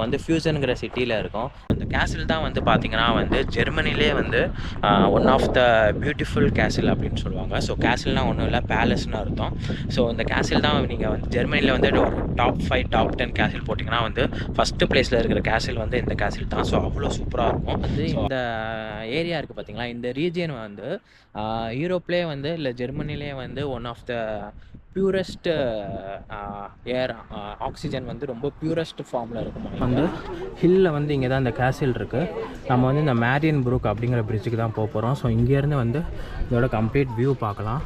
வந்து ஃபியூசனுங்கிற சிட்டியில் இருக்கோம். அந்த கேசில் தான் வந்து பார்த்திங்கன்னா வந்து ஜெர்மனிலே வந்து ஒன் ஆஃப் த பியூட்டிஃபுல் கேசில் அப்படின்னு சொல்லுவாங்க. ஸோ கேசில்னால் ஒன்றும் இல்லை, பேலஸ்னு அர்த்தம். ஸோ இந்த கேசில் தான் நீங்கள் வந்து ஜெர்மனியில் வந்து ஒரு டாப் 5 டாப் 10 கேசில் போட்டிங்கன்னா வந்து ஃபஸ்ட்டு ப்ளேஸில் இருக்கிற கேசில் வந்து இந்த கேசில் தான். ஸோ அவ்வளோ சூப்பராக இருக்கும். வந்து இந்த ஏரியா இருக்குது பார்த்திங்களா, இந்த ரீஜியன் வந்து யூரோப்லேயே வந்து இல்லை ஜெர்மனிலே வந்து one of the purest air oxygen வந்து ரொம்ப பியூரஸ்ட் ஃபார்மில் இருக்கும். வந்து ஹில்லில் வந்து இங்கே தான் இந்த கேசில் இருக்குது. நம்ம வந்து இந்த மேரியன் ப்ரூக் அப்படிங்கிற பிரிட்ஜுக்கு தான் போக போகிறோம். ஸோ இங்கேருந்து வந்து இதோட கம்ப்ளீட் வியூ பார்க்கலாம்.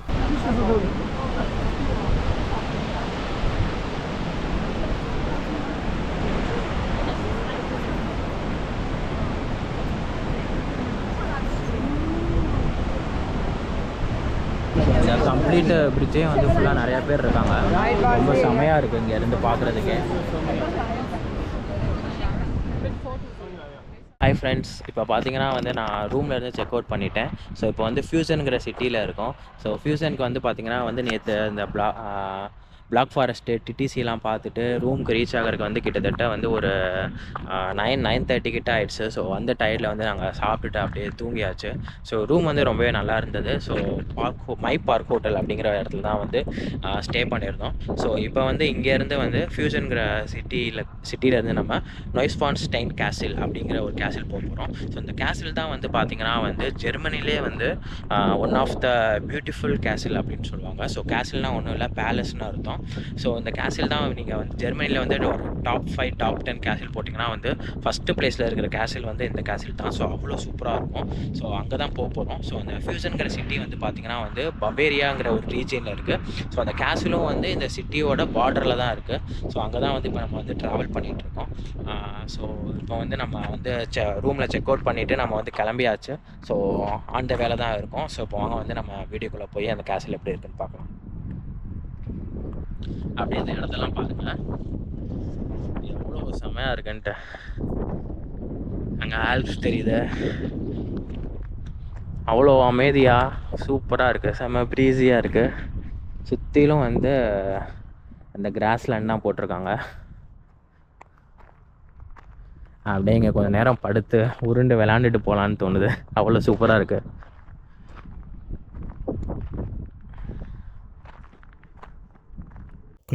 இந்த கம்ப்ளீட் பிரிட்ஜே வந்து ஃபுல்லாக நிறையா பேர் இருக்காங்க. ரொம்ப செமையாக இருக்குது இங்கேருந்து பார்க்குறதுக்கே. ஹாய் ஃப்ரெண்ட்ஸ், இப்போ பார்த்தீங்கன்னா வந்து நான் ரூம்லேருந்து செக் அவுட் பண்ணிட்டேன். ஸோ இப்போ வந்து ஃபியூசனுங்கிற சிட்டியில் இருக்கோம். ஸோ ஃபியூசனுக்கு வந்து பார்த்திங்கன்னா வந்து நேற்று இந்த பிளாக் ஃபாரஸ்ட்டு டிடிசிலாம் பார்த்துட்டு ரூமுக்கு ரீச் ஆகிறதுக்கு வந்து கிட்டத்தட்ட வந்து ஒரு 9:30 கிட்ட ஆகிடுச்சு. ஸோ அந்த டயர்டில் வந்து நாங்கள் சாப்பிட்டுட்டு அப்படியே தூங்கியாச்சு. ஸோ ரூம் வந்து ரொம்பவே நல்லா இருந்தது. ஸோ மை பார்க் ஹோட்டல் அப்படிங்கிற இடத்துல தான் வந்து ஸ்டே பண்ணியிருந்தோம். ஸோ இப்போ வந்து இங்கேருந்து வந்து ஃபியூசனுங்கிற சிட்டியிலேருந்து நம்ம நொய்ஸ்பான்ஸ்டைன் கேசில் அப்படிங்கிற ஒரு கேசில் போக போகிறோம். ஸோ இந்த கேசில் தான் வந்து பார்த்திங்கன்னா வந்து ஜெர்மனிலே வந்து ஒன் ஆஃப் த பியூட்டிஃபுல் கேசில் அப்படின்னு சொல்லுவாங்க. ஸோ கேசில்னால் ஒன்றும் இல்லை, பேலஸ்னு அர்த்தம். ஸோ இந்த கேசில் தான் நீங்கள் வந்து ஜெர்மனியில் வந்து ஒரு டாப் 5 டாப் 10 கேசில் போட்டிங்கன்னா வந்து ஃபஸ்ட்டு ப்ளேஸில் இருக்கிற கேசில் வந்து இந்த கேசில் தான். ஸோ அவ்வளோ சூப்பராக இருக்கும். ஸோ அங்கே தான் போக போகிறோம். ஸோ இந்த ஃபியூசனுங்கிற சிட்டி வந்து பார்த்திங்கன்னா வந்து பவேரியாங்கிற ஒரு ரீஜியனில் இருக்குது. ஸோ அந்த கேசிலும் வந்து இந்த சிட்டியோட பார்டரில் தான் இருக்குது. ஸோ அங்கே தான் வந்து இப்போ நம்ம வந்து ட்ராவல் பண்ணிகிட்ருக்கோம். ஸோ இப்போ வந்து நம்ம வந்து ரூமில் செக் அவுட் பண்ணிவிட்டு நம்ம வந்து கிளம்பியாச்சு. ஸோ அந்த வேலை தான் இருக்கும். ஸோ இப்போ வாங்க வந்து நம்ம வீடியோக்குள்ளே போய் அந்த கேசில் எப்படி இருக்குன்னு பார்க்கலாம். அப்படியே இந்த இடத்தெல்லாம் பாருங்கள், எவ்வளோ செமையாக இருக்குன்ட்டு. அங்கே ஆல்ப்ஸ் தெரியுது, அவ்வளோ அமைதியாக சூப்பராக இருக்குது, செம்ம ப்ரீஸியாக இருக்குது. சுற்றிலும் வந்து அந்த கிராஸ்லேண்ட் தான் போட்டிருக்காங்க. அப்படியே இங்கே கொஞ்சம் நேரம் படுத்து உருண்டு விளாண்டுட்டு போகலான்னு தோணுது, அவ்வளோ சூப்பராக இருக்குது.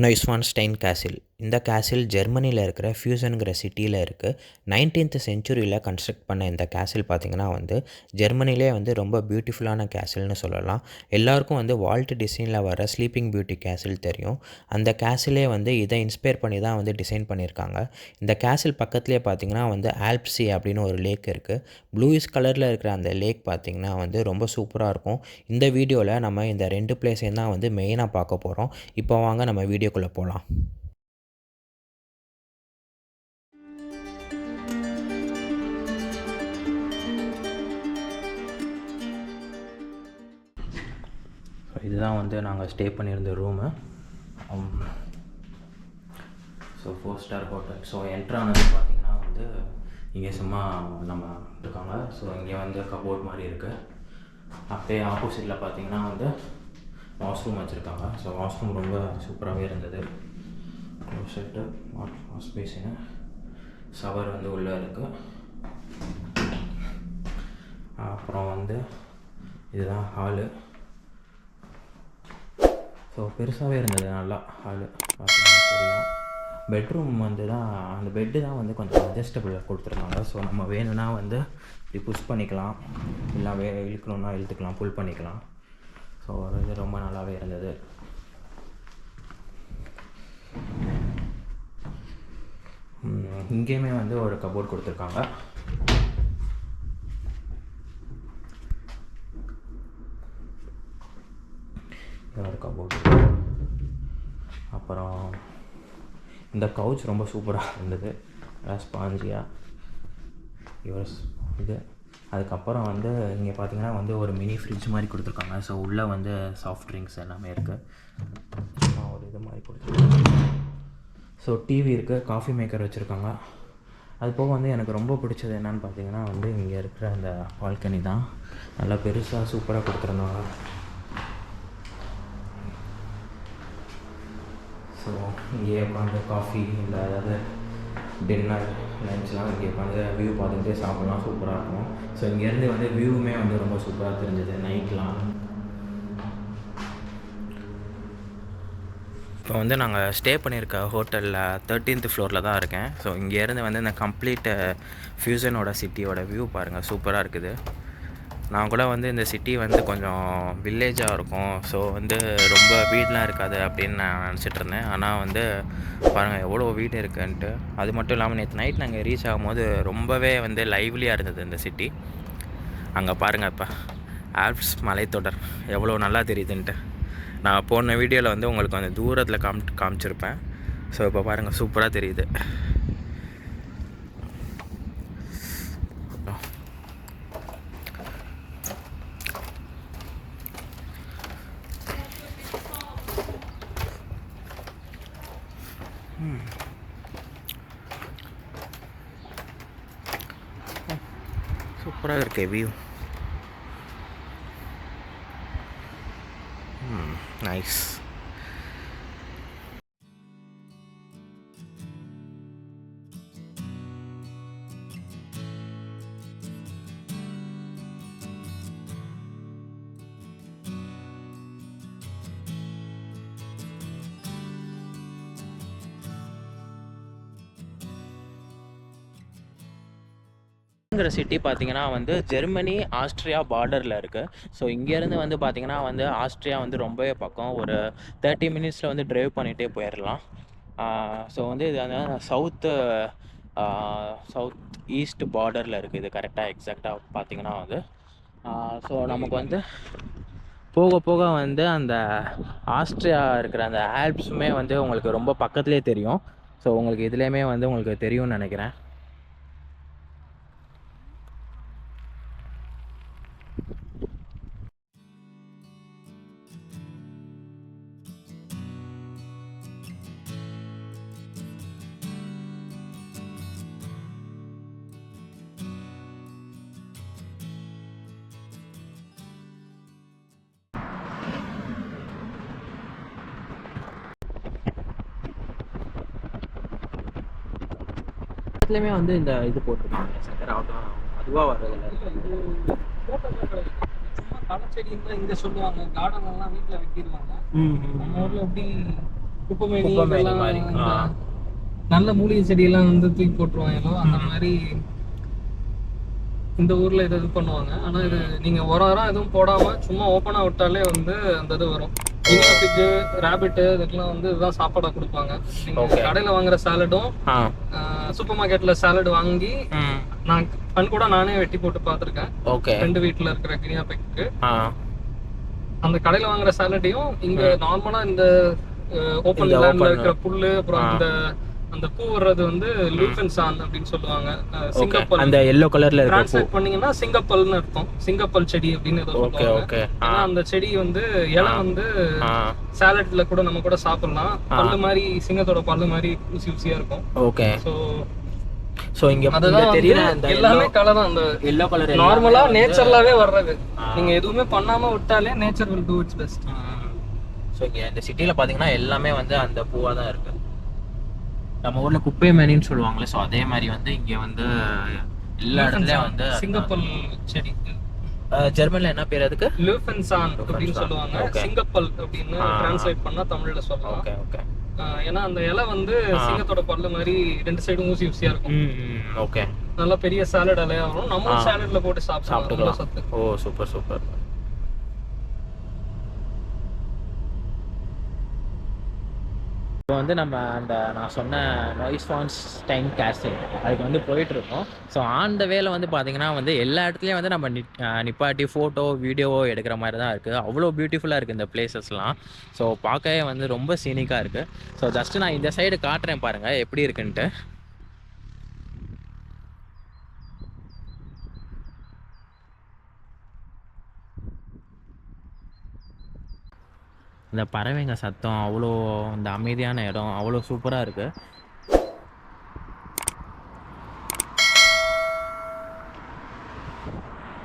நொய்ஸ்வான்ஸ்டைன் கேசில். இந்த கேசில் ஜெர்மனியில் இருக்கிற ஃபியூசனுங்கிற சிட்டியில் இருக்குது. 19th செஞ்சுரியில் கன்ஸ்ட்ரக்ட் பண்ண இந்த கேசில் பார்த்திங்கன்னா வந்து ஜெர்மனிலே வந்து ரொம்ப பியூட்டிஃபுல்லான கேசில்னு சொல்லலாம். எல்லாருக்கும் வந்து வால்ட் டிஸ்னியில் வர ஸ்லீப்பிங் பியூட்டி கேசில் தெரியும். அந்த கேசிலே வந்து இதை இன்ஸ்பயர் பண்ணி தான் வந்து டிசைன் பண்ணியிருக்காங்க. இந்த கேசில் பக்கத்துலேயே பார்த்திங்கன்னா வந்து ஆல்ப்ஸி அப்படின்னு ஒரு லேக் இருக்குது. ப்ளூயிஷ் கலரில் இருக்கிற அந்த லேக் பார்த்திங்கன்னா வந்து ரொம்ப சூப்பராக இருக்கும். இந்த வீடியோவில் நம்ம இந்த 2 பிளேஸையும் தான் வந்து மெயினாக பார்க்க போகிறோம். இப்போ வாங்க நம்ம வீடியோக்குள்ளே போகலாம். இதுதான் வந்து நாங்கள் ஸ்டே பண்ணியிருந்த room. So 4 star hotel. So என்ட்ரானது பார்த்திங்கன்னா வந்து இங்கே சும்மா நம்ம இருக்காங்க. ஸோ இங்கே வந்து கபோர்ட் மாதிரி இருக்குது. அப்படியே ஆப்போசிட்டில் பார்த்திங்கன்னா வந்து வாஷ்ரூம் வச்சுருக்காங்க. ஸோ வாஷ்ரூம் ரொம்ப சூப்பராகவே இருந்தது. க்ளோசெட்டு, வாஷ் பேசினு, ஷவர் வந்து உள்ளே இருக்குது. அப்புறம் வந்து இதுதான் ஹாலு. ஸோ பெருசாகவே இருந்தது, நல்லா ஹாலு பார்த்தீங்கன்னா தெரியும். பெட்ரூம் வந்து தான் அந்த பெட்டு தான் வந்து கொஞ்சம் அட்ஜஸ்டபிளாக கொடுத்துருக்காங்க. ஸோ நம்ம வேணும்னா வந்து இப்படி புஷ் பண்ணிக்கலாம், இல்லை இழுக்கணுன்னா இழுத்துக்கலாம், புல் பண்ணிக்கலாம். ஸோ இது ரொம்ப நல்லாவே இருந்தது. இங்கேயுமே வந்து ஒரு கபோர்ட் கொடுத்துருக்காங்க. ஒரு கபோர்டு. அப்புறம் இந்த கவுச் ரொம்ப சூப்பராக இருந்தது, ஸ்பாஞ்சியாக இது. அதுக்கப்புறம் வந்து இங்கே பார்த்தீங்கன்னா வந்து ஒரு மினி ஃப்ரிட்ஜ் மாதிரி கொடுத்துருக்காங்க. ஸோ உள்ளே வந்து சாஃப்ட் ட்ரிங்க்ஸ் எல்லாமே இருக்குது. ஒரு இது மாதிரி கொடுத்துருக்காங்க. ஸோ டிவி இருக்குது, காஃபி மேக்கர் வச்சுருக்காங்க. அது போக வந்து எனக்கு ரொம்ப பிடிச்சது என்னென்னு பார்த்தீங்கன்னா வந்து இங்கே இருக்கிற அந்த பால்கனி தான். நல்லா பெருசாக சூப்பராக கொடுத்துருந்தாங்க. ஸோ இங்கே உட்காந்து காஃபி இல்லை ஏதாவது டின்னர் லன்ச்லாம் இங்கே உட்காந்து வியூ பார்த்துக்கிட்டே சாப்பிட்லாம், சூப்பராக இருக்கும். ஸோ இங்கேருந்து வந்து வியூவுமே வந்து ரொம்ப சூப்பராக தெரிஞ்சது நைட்லாம். இப்போ வந்து நாங்கள் ஸ்டே பண்ணியிருக்க ஹோட்டலில் 13th ஃப்ளோரில் தான் இருக்கேன். ஸோ இங்கேருந்து வந்து இந்த கம்ப்ளீட் ஃப்யூசனோட சிட்டியோட வியூ பாருங்கள், சூப்பராக இருக்குது. நான் கூட வந்து இந்த சிட்டி வந்து கொஞ்சம் வில்லேஜாக இருக்கும், ஸோ வந்து ரொம்ப வீடெலாம் இருக்காது அப்படின்னு நான் நினச்சிட்டு இருந்தேன். ஆனால் வந்து பாருங்கள் எவ்வளோ வீடு இருக்குன்ட்டு. அது மட்டும் இல்லாமல் நேற்று நைட் நாங்கள் ரீச் ஆகும்போது ரொம்பவே வந்து லைவ்லியாக இருந்தது இந்த சிட்டி. அங்கே பாருங்கள் இப்போ ஆல்ப்ஸ் மலைத்தொடர் எவ்வளோ நல்லா தெரியுதுன்ட்டு. நான் போன வீடியோவில் வந்து உங்களுக்கு வந்து தூரத்தில் காமிச்சிருப்பேன். ஸோ இப்போ பாருங்கள் சூப்பராக தெரியுது. சூப்பராக இருக்கே வியூ. நைஸ். சிட்டி பார்த்தீங்கன்னா வந்து ஜெர்மனி ஆஸ்ட்ரியா பார்டரில் இருக்குது. ஸோ இங்கேருந்து வந்து பார்த்தீங்கன்னா வந்து ஆஸ்ட்ரியா வந்து ரொம்பவே பக்கம், ஒரு 30 மினிட்ஸில் வந்து ட்ரைவ் பண்ணிகிட்டே போயிடலாம். ஸோ வந்து இது வந்து சவுத் ஈஸ்ட் பார்டரில் இருக்குது. இது கரெக்டாக எக்ஸாக்டாக பார்த்தீங்கன்னா வந்து ஸோ நமக்கு வந்து போக போக வந்து அந்த ஆஸ்ட்ரியா இருக்கிற அந்த ஆல்ப்ஸுமே வந்து உங்களுக்கு ரொம்ப பக்கத்துலேயே தெரியும். ஸோ உங்களுக்கு இதுலேயுமே வந்து உங்களுக்கு தெரியும்னு நினைக்கிறேன். எல்லாத்துலேயுமே வந்து இந்த இது போட்டிருக்காங்க சக்கரை ஆட்டம், அதுவாக வர்றதில்ல. சும்மா தலைச்செடின்னு தான் இங்கே சொல்லுவாங்க. கார்டன் எல்லாம் வீட்டில் வெட்டிடுவாங்க. நம்ம ஊரில் எப்படி குப்பைமேனி இதெல்லாம் நல்ல மூலிகை செடியெல்லாம் வந்து தூக்கி போட்டுருவாங்களோ அந்த மாதிரி இந்த ஊர்ல இது பண்ணுவாங்க. ஆனா இது நீங்க உரம் எதுவும் போடாம சும்மா ஓப்பனா விட்டாலே வந்து அந்த இது வரும். இனியாப்பிக்கு ரேபிட்டு இதுக்கெல்லாம் வந்து இதுதான் சாப்பாடா கொடுப்பாங்க. நீங்க கடையில வாங்குற சாலடும் சூப்பர் மார்க்கெட்ல சாலட் வாங்கி நான் கூட நானே வெட்டி போட்டு பார்த்துருக்கேன். ரெண்டு வீட்டுல இருக்கிற கினியாப்பிக்கு அந்த கடையில வாங்குற சாலட்டையும் இங்க நார்மலா இந்த ஓப்பன் லேண்ட்ல இருக்கிற புல்லு அப்புறம் அந்த பூ வர்றது வந்து லூஃபென்சான் அப்படின்னு சொல்லுவாங்க. சிங்கப்பல் அந்த எல்லோ கலர்ல இருக்கு. ட்ரான்ஸ்லேட் பண்ணீங்கன்னா சிங்கப்பல்னு அர்த்தம். சிங்கப்பல் செடி அப்படின்னு ஏதோ சொல்லுவாங்க. ஆனா அந்த செடி வந்து இலை வந்து சாலட்ல கூட நம்ம கூட சாப்பிடலாம். பல்லு மாதிரி சிங்கத்தோட பல்லு மாதிரி ஊசி ஊசியா இருக்கும். ஓகே. சோ இங்க தெரியற அந்த எல்லாமே கலர் அந்த எல்லோ கலர் நார்மலா நேச்சர்லாவே வர்றது. நீங்க எதுவுமே பண்ணாம விட்டாலே nature will do its best. So இங்க இந்த சிட்டில பாத்தீங்கன்னா எல்லாமே வந்து அந்த பூவா தான் இருக்கு. நம்ம ஊர்ல குப்பை மேனின்னு சொல்லுவாங்களே, ஸோ அதே மாதிரி வந்து இங்கே வந்து எல்லா இடத்துலயும் வந்து சிங்கப்பல் செடி. ஜெர்மன்ல என்ன பேர் அதுக்கு? லூஃபென்சான் அப்படின்னு சொல்லுவாங்க. சிங்கப்பல் அப்படின்னு டிரான்ஸ்லேட் பண்ணா தமிழ்ல சொல்லலாம். Okay okay. ஏன்னா அந்த இலை வந்து சிங்கத்தோட பல்லு மாதிரி ரெண்டு சைடும் ஊசி ஊசியா இருக்கும். ஓகே. நல்ல பெரிய சாலட் இலையா வரும். நம்ம சாலட்ல போட்டு சாப்பிட்டுக்கலாம். ஓ சூப்பர் சூப்பர். இப்போ வந்து நம்ம அந்த நான் சொன்ன நாய்ஸ்வான்ஸ்டைன் கேஸ்டில் அதுக்கு வந்து போயிட்டுருக்கோம். ஸோ ஆன் த வேல வந்து பார்த்திங்கன்னா வந்து எல்லா இடத்துலையும் வந்து நம்ம நிப்பாட்டி ஃபோட்டோ வீடியோவோ எடுக்கிற மாதிரி தான் இருக்குது. அவ்வளோ பியூட்டிஃபுல்லாக இருக்குது இந்த பிளேசஸ்லாம். ஸோ பார்க்கவே வந்து ரொம்ப சீனிக்காக இருக்குது. ஸோ ஜஸ்ட்டு நான் இந்த சைடு காட்டுறேன் பாருங்கள் எப்படி இருக்குன்ட்டு. இந்த பறவைங்க சத்தம் அவ்வளோ, இந்த அமைதியான இடம் அவ்வளோ சூப்பராக இருக்குது.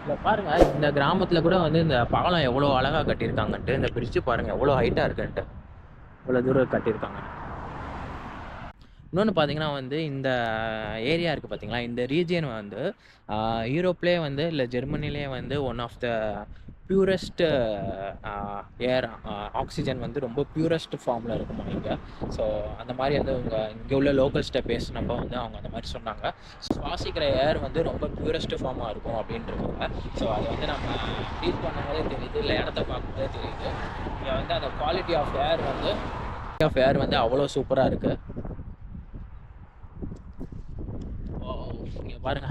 இல்லை பாருங்கள், இந்த கிராமத்தில் கூட வந்து இந்த பாலம் எவ்வளோ அழகாக கட்டியிருக்காங்கன்ட்டு. இந்த பிரிட்ஜு பாருங்கள் எவ்வளோ ஹைட்டாக இருக்குன்ட்டு, இவ்வளோ தூரம் கட்டியிருக்காங்க. இன்னொன்று பார்த்தீங்கன்னா வந்து இந்த ஏரியா இருக்குது பார்த்தீங்களா, இந்த ரீஜியன் வந்து யூரோப்லேயே வந்து இல்லை ஜெர்மனிலேயே வந்து one of the purest air oxygen வந்து ரொம்ப பியூரஸ்ட் ஃபார்மில் இருக்குமா இங்கே. ஸோ அந்த மாதிரி வந்து இங்கே உள்ள லோக்கல்ஸ்கிட்ட பேசினப்போ வந்து அவங்க அந்த மாதிரி சொன்னாங்க. சுவாசிக்கிற ஏர் வந்து ரொம்ப பியூரஸ்ட் ஃபார்மாக இருக்கும் அப்படின்றவங்க. ஸோ அது வந்து நம்ம ஃபீல் பண்ணும்போதே தெரியுது, இல்லை இடத்த பார்க்கும்போதே தெரியுது. இங்கே வந்து அந்த குவாலிட்டி ஆஃப் ஏர் வந்து அவ்வளோ சூப்பராக இருக்குது. இங்கே பாருங்க,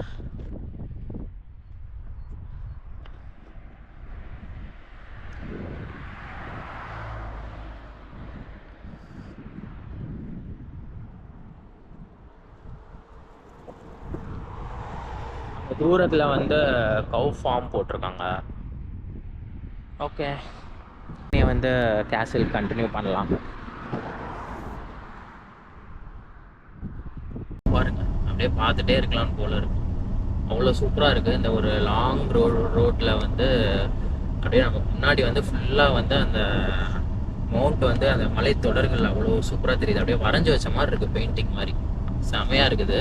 தூரத்தில் வந்து கவ் ஃபார்ம் போட்டிருக்காங்க. ஓகே, நீ வந்து கேசில் கண்டினியூ பண்ணலாம். பாருங்க, அப்படியே பார்த்துட்டே இருக்கலாம் போல இருக்கு. அவ்வளோ சூப்பராக இருக்குது. இந்த ஒரு லாங் ரோட்டில் வந்து அப்படியே நம்ம முன்னாடி வந்து ஃபுல்லாக வந்து அந்த மவுண்ட் வந்து அந்த மலைத்தொடர்கள் அவ்வளோ சூப்பராக தெரியுது. அப்படியே வரைஞ்சி வச்ச மாதிரி இருக்குது, பெயிண்டிங் மாதிரி. செமையாக இருக்குது.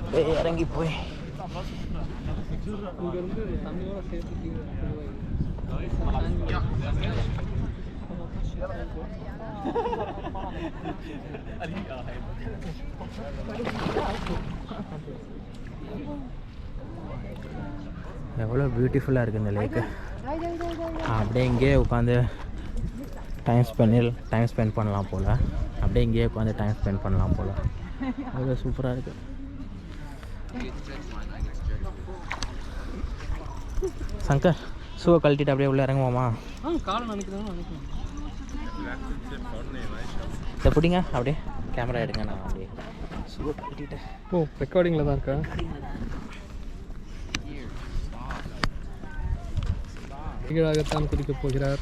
அப்படியே இறங்கி போய் இங்கேருந்து தண்ணியோட சேர்த்து எவ்வளோ பியூட்டிஃபுல்லாக இருக்குது இந்த லேக்கு. அப்படியே இங்கேயே உட்காந்து டைம் ஸ்பெண்ட் பண்ணலாம் போல். அப்படியே இங்கேயே உட்காந்து டைம் ஸ்பெண்ட் பண்ணலாம் போல். அவ்வளோ சூப்பராக இருக்குது. சங்கர், ஷூவை கழட்டிட்டு அப்படியே உள்ளே இறங்குவோமா? காலை நினைக்கிறேன். இதை பிடிங்க, அப்படியே கேமரா எடுங்க. நான் அப்படியே ஷூவை கழட்டிட்டு. ஓ, ரெக்கார்டிங்கில் தான் இருக்கா? கீழாகத்தான் குதிக்கப் போகிறார்.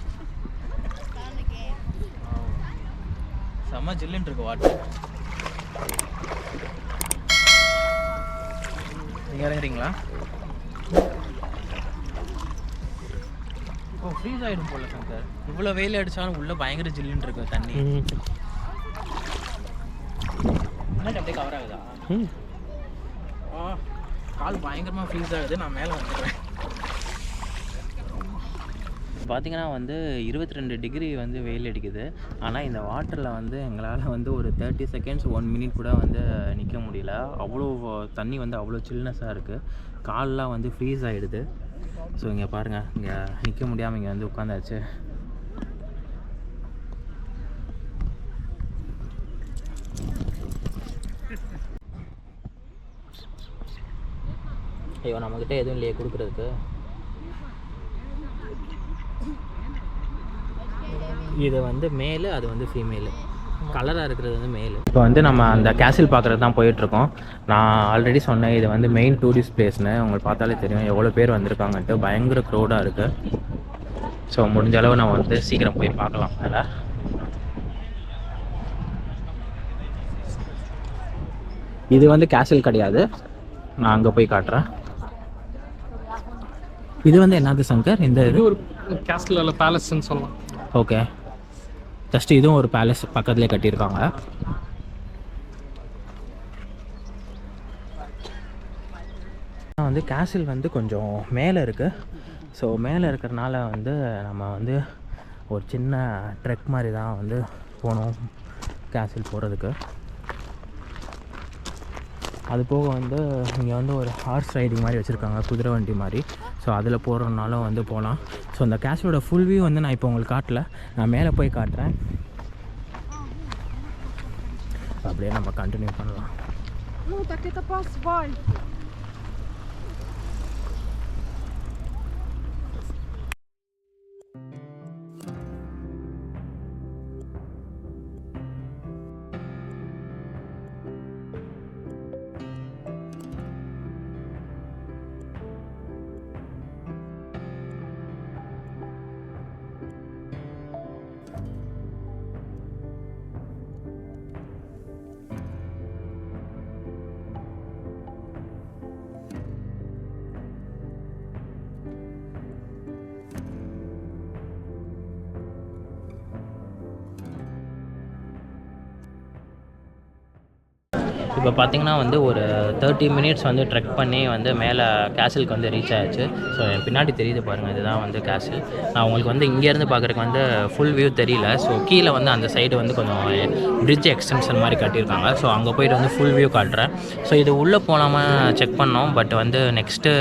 செம்ம ஜில்லுன்னு இருக்கு வாட்டர். நீங்கள் இறங்குறீங்களா? ஓ, ஃப்ரீஸ் ஆகிடும் போல சங்கர். இவ்வளோ வெயில் அடித்தாலும் உள்ளே பயங்கர ஜில்லுன்னு இருக்கு தண்ணி. அப்படியே கவர் ஆகுதா? கால் பயங்கரமாக ஃப்ரீஸ் ஆகுது. நான் மேலே வந்துடுறேன். பார்த்திங்கன்னா வந்து 22 டிகிரி வந்து வெயில் அடிக்குது. ஆனால் இந்த வாட்டரில் வந்து எங்களால் வந்து ஒரு 30 செகண்ட்ஸ் 1 மினிட் கூட வந்து நிற்க முடியல. அவ்வளோ தண்ணி வந்து அவ்வளோ சில்னஸாக இருக்குது. கால்லாம் வந்து ஃப்ரீஸ் ஆகிடுது. ஸோ இங்கே பாருங்கள், இங்கே நிற்க முடியாமல் இங்கே வந்து உட்காந்தாச்சு. ஐயோ, நம்மக்கிட்ட எதுவும் இல்லையே கொடுக்குறதுக்கு. இது வந்து மேலு, அது வந்து ஃபீமேலு. கலராக இருக்கிறது வந்து மேலு. இப்போ வந்து நம்ம அந்த கேசில் பார்க்குறது தான் போயிட்டுருக்கோம். நான் ஆல்ரெடி சொன்னேன், இது வந்து மெயின் டூரிஸ்ட் பிளேஸ்னு. உங்களுக்கு பார்த்தாலே தெரியும் எவ்வளோ பேர் வந்திருக்காங்கன்ட்டு. பயங்கர க்ரௌடாக இருக்குது. ஸோ முடிஞ்ச அளவு நான் வந்து சீக்கிரம் போய் பார்க்கலாம். மேலே இது வந்து கேசில் கிடையாது, நான் அங்கே போய் காட்டுறேன். இது வந்து என்னது சங்கர்? இந்த இது ஒரு கேஸ்டில் இல்லை, பேலஸ்ன்னு சொல்லலாம். ஓகே, ஜஸ்ட் இதுவும் ஒரு பேலஸ் பக்கத்துலேயே கட்டியிருக்காங்க. வந்து கேசில் வந்து கொஞ்சம் மேலே இருக்குது. ஸோ மேலே இருக்கிறனால வந்து நம்ம வந்து ஒரு சின்ன ட்ரெக் மாதிரி தான் வந்து போனோம் கேசில் போகிறதுக்கு. அது போக வந்து இங்கே வந்து ஒரு ஹார்ஸ் ரைடிங் மாதிரி வச்சுருக்காங்க, குதிரை வண்டி மாதிரி. ஸோ அதில் போகிறதுனாலும் வந்து போகலாம். ஸோ அந்த கேசிலோட ஃபுல் வியூ வந்து நான் இப்போ உங்களுக்கு காட்டல, நான் மேலே போய் காட்டுறேன். அப்படியே நம்ம கண்டினியூ பண்ணலாம். Ну, так это по асфальту. இப்போ பார்த்தீங்கன்னா வந்து ஒரு 30 மினிட்ஸ் வந்து ட்ரெக் பண்ணி வந்து மேலே கேசலுக்கு வந்து ரீச் ஆகிடுச்சு. ஸோ என் பின்னாடி தெரியுது பாருங்கள், இதுதான் வந்து கேசல். நான் உங்களுக்கு வந்து இங்கேருந்து பார்க்குறதுக்கு வந்து ஃபுல் வியூ தெரியல. ஸோ கீழே வந்து அந்த சைடு வந்து கொஞ்சம் பிரிட்ஜ் எக்ஸ்டென்ஷன் மாதிரி கட்டியிருக்காங்க. ஸோ அங்கே போய்ட்டு வந்து ஃபுல் வியூ காட்டுறேன். ஸோ இது உள்ளே போகாமல் செக் பண்ணோம். பட் வந்து நெக்ஸ்ட்டு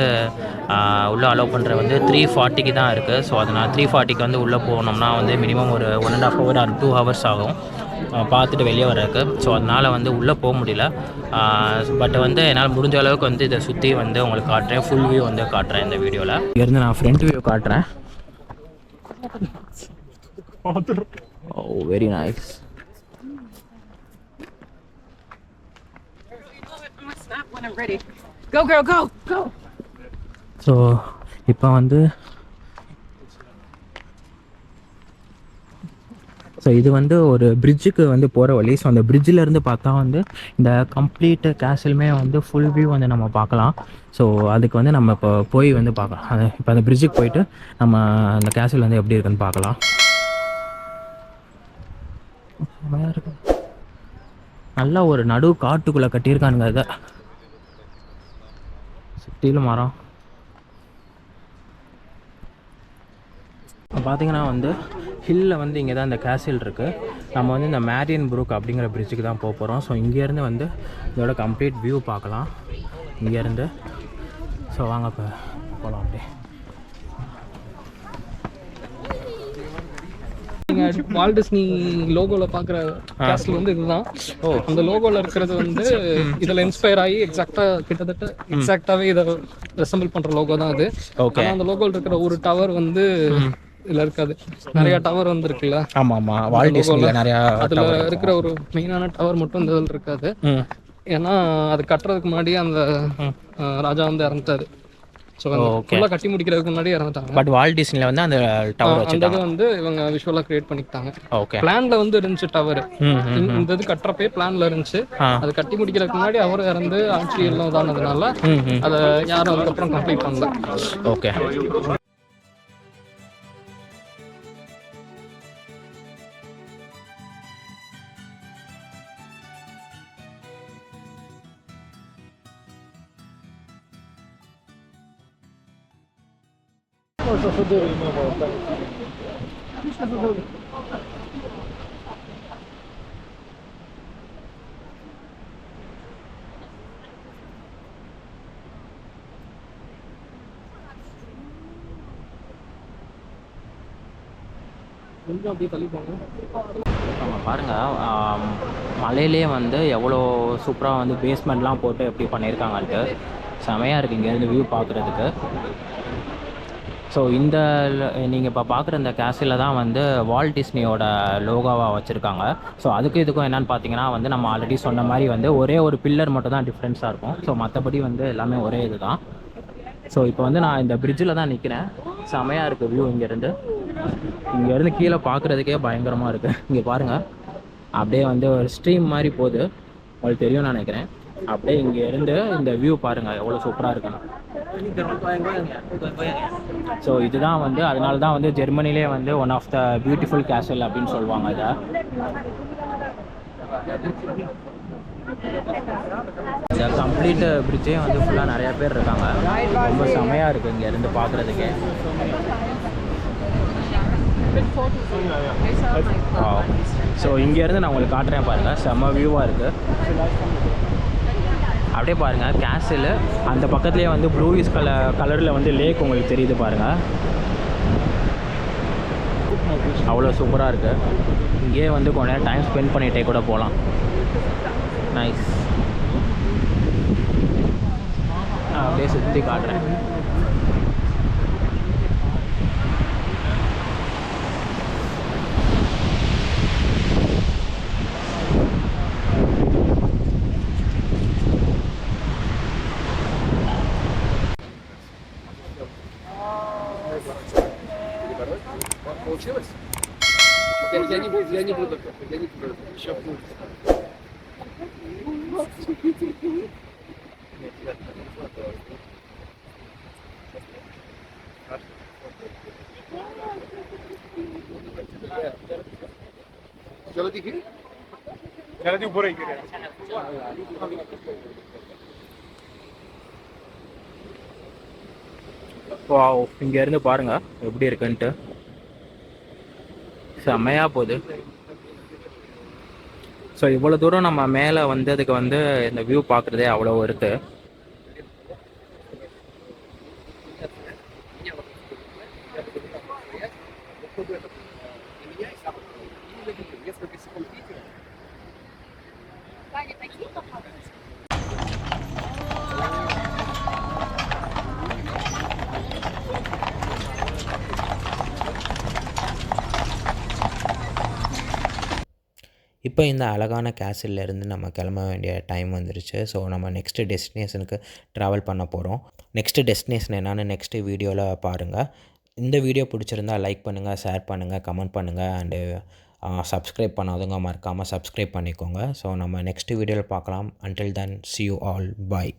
உள்ளே அலோவ் பண்ணுற வந்து 3:40க்கு தான் இருக்குது. ஸோ அதனால் 3:40க்கு வந்து உள்ளே போனோம்னா வந்து மினிமம் ஒரு 1.5 hour ஆர் 2 hours ஆகும் பார்த்துட்டு வெளியே வர்றதுக்கு. ஸோ அதனால் வந்து உள்ளே போக முடியல. பட் வந்து என்னால் முடிஞ்ச அளவுக்கு வந்து இதை சுற்றி வந்து உங்களுக்கு காட்டுறேன், ஃபுல் வியூ வந்து காட்டுறேன் இந்த வீடியோவில். இங்கேருந்து நான் ஃப்ரண்ட் வியூ காட்டுறேன். Oh, very nice. Go, girl, go, go. So இப்போ வந்து இது வந்து ஒரு பிரிட்ஜுக்கு வந்து போகிற வழி. ஸோ அந்த பிரிட்ஜிலேருந்து பார்த்தா வந்து இந்த கம்ப்ளீட் கேசலுமே வந்து ஃபுல் வியூ வந்து நம்ம பார்க்கலாம். ஸோ அதுக்கு வந்து நம்ம இப்போ போய் வந்து பார்க்கலாம். அது இப்போ அந்த பிரிட்ஜுக்கு போயிட்டு நம்ம அந்த கேசல் வந்து எப்படி இருக்குன்னு பார்க்கலாம். நல்லா ஒரு நடு காட்டுக்குள்ளே கட்டியிருக்கானுங்க. இதை சுற்றிலும் மரம். பார்த்தீங்கன்னா வந்து ஹில்லில் வந்து இங்கே தான் இந்த கேசில் இருக்குது. நம்ம வந்து இந்த மேரியன் ப்ரூக் அப்படிங்கிற பிரிட்ஜுக்கு தான் போக போகிறோம். ஸோ இங்கேருந்து வந்து இதோட கம்ப்ளீட் வியூ பார்க்கலாம் இங்கேருந்து. ஸோ வாங்க இப்போ போகலாம். அப்படியே நீங்கள் வால்ட் டிஸ்னி லோகோவில் பார்க்குற கேஸ்டில் வந்து இதுதான். அந்த லோகோவில் இருக்கிறது வந்து இதில் இன்ஸ்பயர் ஆகி கிட்டத்தட்ட எக்ஸாக்டாகவே இதை ரெசம்பிள் பண்ணுற லோகோ தான் அது. ஓகே. அந்த லோகோவில் இருக்கிற ஒரு டவர் வந்து இதில் இருக்காது. நிறைய டவர் வந்து இருக்குல்ல. ஆமாம் ஆமாம், வால்ட் டிஸ்னியில் நிறையா அதில் இருக்கிற ஒரு மெயினான டவர் மட்டும் இந்த இதில் இருக்காது. ஏன்னா அது கட்டுறதுக்கு முன்னாடி அந்த ராஜா வந்து இறந்துட்டாரு. ஸோ ஃபுல்லாக கட்டி முடிக்கிறதுக்கு முன்னாடி இறந்துட்டாங்க. பட் வால்ட் டிஸ்னியில் வந்து அந்த டவர் அந்த வந்து இவங்க விஷுவலாக கிரியேட் பண்ணிக்கிட்டாங்க. ஓகே. பிளான்ல வந்து இருந்துச்சு டவர். இந்த இது கட்டுறப்பே பிளான்ல இருந்துச்சு. அது கட்டி முடிக்கிறதுக்கு முன்னாடி அவர் இறந்து ஆட்சி எல்லாம் இதானதுனால அதை யாரும் அதுக்கப்புறம் கம்ப்ளீட் பண்ணல. ஓகே. கொஞ்சம் அப்படியே தள்ளி போங்க. பாருங்கள், மலையிலே வந்து எவ்வளோ சூப்பராக வந்து பேஸ்மெண்ட்லாம் போட்டு எப்படி பண்ணியிருக்காங்கன்ட்டு செமையாக இருக்குது இங்கேருந்து வியூ பார்க்குறதுக்கு. ஸோ இந்த நீங்கள் இப்போ பார்க்குற இந்த கேசிலில் தான் வந்து வால்ட் டிஸ்னியோட லோகோவாக வச்சுருக்காங்க. ஸோ அதுக்கு இதுக்கும் என்னென்னு பார்த்தீங்கன்னா வந்து நம்ம ஆல்ரெடி சொன்ன மாதிரி வந்து ஒரே ஒரு பில்லர் மட்டும் தான் டிஃப்ரென்ஸாக இருக்கும். ஸோ மற்றபடி வந்து எல்லாமே ஒரே இது தான். ஸோ இப்போ வந்து நான் இந்த பிரிட்ஜில் தான் நிற்கிறேன். செமையாக இருக்குது வியூ. இங்கேருந்து கீழே பார்க்குறதுக்கே பயங்கரமாக இருக்குது. இங்கே பாருங்கள், அப்படியே வந்து ஒரு ஸ்ட்ரீம் மாதிரி போகுது, உங்களுக்கு தெரியும்னு நினைக்கிறேன். அப்படியே இங்கேருந்து இந்த வியூ பாருங்கள் எவ்வளோ சூப்பராக இருக்குன்னு. ஸோ இதுதான் வந்து அதனால தான் வந்து ஜெர்மனிலே வந்து ஒன் ஆஃப் த பியூட்டிஃபுல் கேசல் அப்படின்னு சொல்லுவாங்க இதை. இந்த கம்ப்ளீட் பிரிட்ஜே வந்து ஃபுல்லாக நிறையா பேர் இருக்காங்க. ரொம்ப செமையாக இருக்குது இங்கேருந்து பார்க்குறதுக்கே. ஸோ இங்கேருந்து நான் உங்களுக்கு காட்டுறேன் பாருங்கள், செம்ம வியூவாக இருக்குது. அப்படியே பாருங்கள் கேசில் அந்த பக்கத்துலேயே வந்து ப்ளூயிஷ் கலரில் வந்து லேக் உங்களுக்கு தெரியுது பாருங்கள். அவ்வளோ சூப்பராக இருக்குது. இங்கேயே வந்து கொஞ்ச நேரம் டைம் ஸ்பெண்ட் பண்ணிகிட்டே கூட போகலாம். நைஸ். நான் அப்படியே சுற்றி காட்டுறேன். Получилось? Я не буду. Еще будет. जल्दी ऊपर ही गिरे. வாவ், இங்கேருந்து பாருங்கள் எப்படி இருக்குன்ட்டு. செம்மையாக போகுது. ஸோ இவ்வளோ தூரம் நம்ம மேலே வந்ததுக்கு வந்து இந்த வியூ பார்க்குறதே அவ்வளோ இருக்குது. இப்போ இந்த அழகான கேசல்லேருந்து நம்ம கிளம்ப வேண்டிய டைம் வந்துருச்சு. ஸோ நம்ம நெக்ஸ்ட்டு டெஸ்டினேஷனுக்கு ட்ராவல் பண்ண போகிறோம். நெக்ஸ்ட்டு டெஸ்டினேஷன் என்னென்னு நெக்ஸ்ட்டு வீடியோவில் பாருங்கள். இந்த வீடியோ பிடிச்சிருந்தால் லைக் பண்ணுங்கள், ஷேர் பண்ணுங்கள், கமெண்ட் பண்ணுங்கள். அண்டு சப்ஸ்கிரைப் பண்ணாதவங்க மறக்காமல் சப்ஸ்கிரைப் பண்ணிக்கோங்க. ஸோ நம்ம நெக்ஸ்ட்டு வீடியோவில் பார்க்கலாம். Until then see you all. Bye.